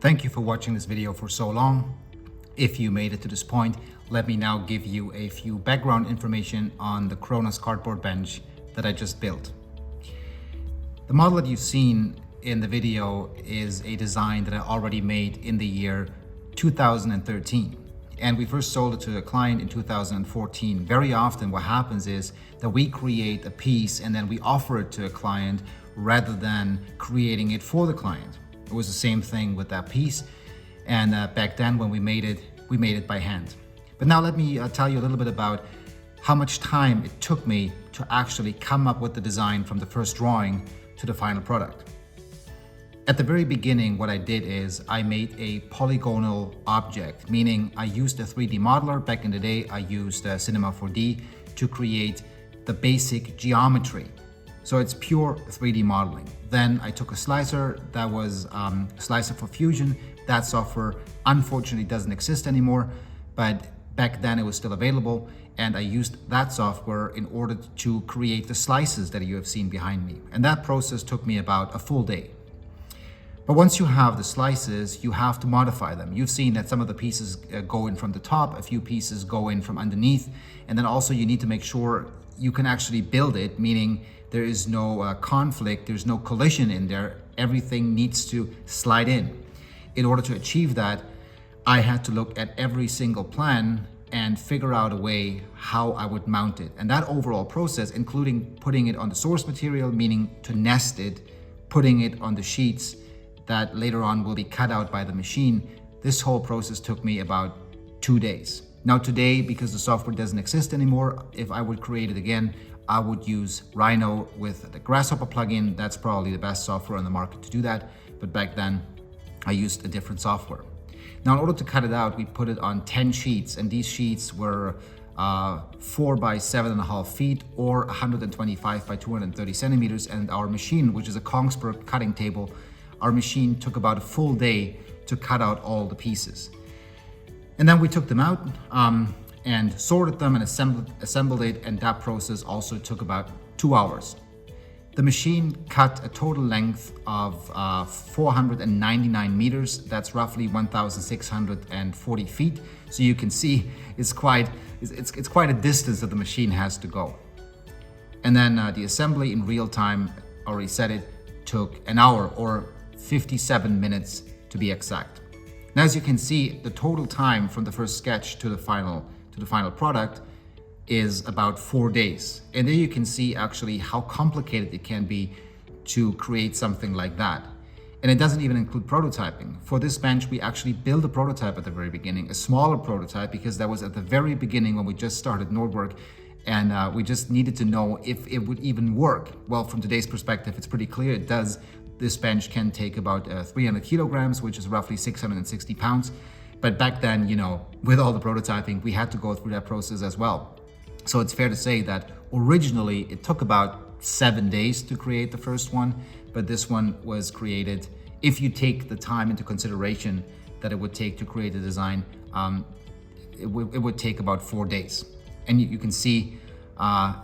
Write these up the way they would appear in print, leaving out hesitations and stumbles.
Thank you for watching this video for so long. If you made it to this point, let me now give you a few background information on the Chronos cardboard bench that I just built. The model that you've seen in the video is a design that I already made in the year 2013. And we first sold it to a client in 2014. Very often what happens is that we create a piece and then we offer it to a client rather than creating it for the client. It was the same thing with that piece. And back then when we made it by hand. But now let me tell you a little bit about how much time it took me to actually come up with the design from the first drawing to the final product. At the very beginning, what I did is I made a polygonal object, meaning I used a 3D modeler. Back in the day, I used Cinema 4D to create the basic geometry. So it's pure 3D modeling. Then I took a slicer that was Slicer for Fusion. That software unfortunately doesn't exist anymore, but back then it was still available. And I used that software in order to create the slices that you have seen behind me. And that process took me about a full day. But once you have the slices, you have to modify them. You've seen that some of the pieces go in from the top, a few pieces go in from underneath. And then also you need to make sure you can actually build it, meaning there is no conflict, there's no collision in there. Everything needs to slide in. In order to achieve that, I had to look at every single plan and figure out a way how I would mount it. And that overall process, including putting it on the source material, meaning to nest it, putting it on the sheets that later on will be cut out by the machine, this whole process took me about 2 days. Now today, because the software doesn't exist anymore, if I would create it again, I would use Rhino with the Grasshopper plugin. That's probably the best software on the market to do that. But back then, I used a different software. Now, in order to cut it out, we put it on 10 sheets, and these sheets were 4 by 7.5 feet or 125 by 230 centimeters. And our machine, which is a Kongsberg cutting table, our machine took about a full day to cut out all the pieces. And then we took them out and sorted them and assembled it, and that process also took about 2 hours. The machine cut a total length of 499 meters. That's roughly 1,640 feet. So you can see it's quite a distance that the machine has to go. And then the assembly in real time, I already said it, took an hour or 57 minutes to be exact. Now, as you can see, the total time from the first sketch to the final product is about 4 days. And there you can see actually how complicated it can be to create something like that. And it doesn't even include prototyping. For this bench, we actually built a prototype at the very beginning, a smaller prototype, because that was at the very beginning when we just started Nordwerk, and we just needed to know if it would even work. Well, from today's perspective, it's pretty clear it does. This bench can take about 300 kilograms, which is roughly 660 pounds. But back then, you know, with all the prototyping, we had to go through that process as well. So it's fair to say that originally it took about 7 days to create the first one, but this one was created, if you take the time into consideration that it would take to create a design, it would take about 4 days. And you can see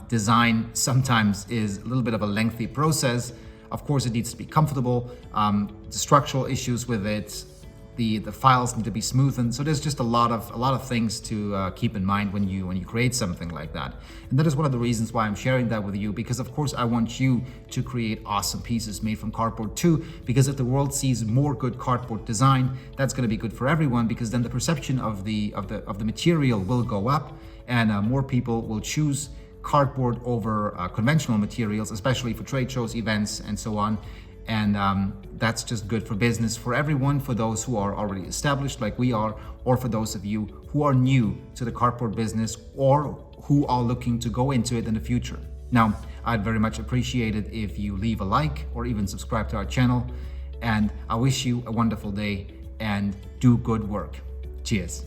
design sometimes is a little bit of a lengthy process. Of course, it needs to be comfortable. The structural issues with it, the files need to be smoothened. So there's just a lot of things to keep in mind when you create something like that. And that is one of the reasons why I'm sharing that with you, because of course I want you to create awesome pieces made from cardboard too. Because if the world sees more good cardboard design, that's going to be good for everyone, because then the perception of the material will go up, and more people will choose cardboard over conventional materials, especially for trade shows, events, and so on. And that's just good for business for everyone, for those who are already established like we are, or for those of you who are new to the cardboard business or who are looking to go into it in the future. Now, I'd very much appreciate it if you leave a like or even subscribe to our channel. And I wish you a wonderful day and do good work. Cheers.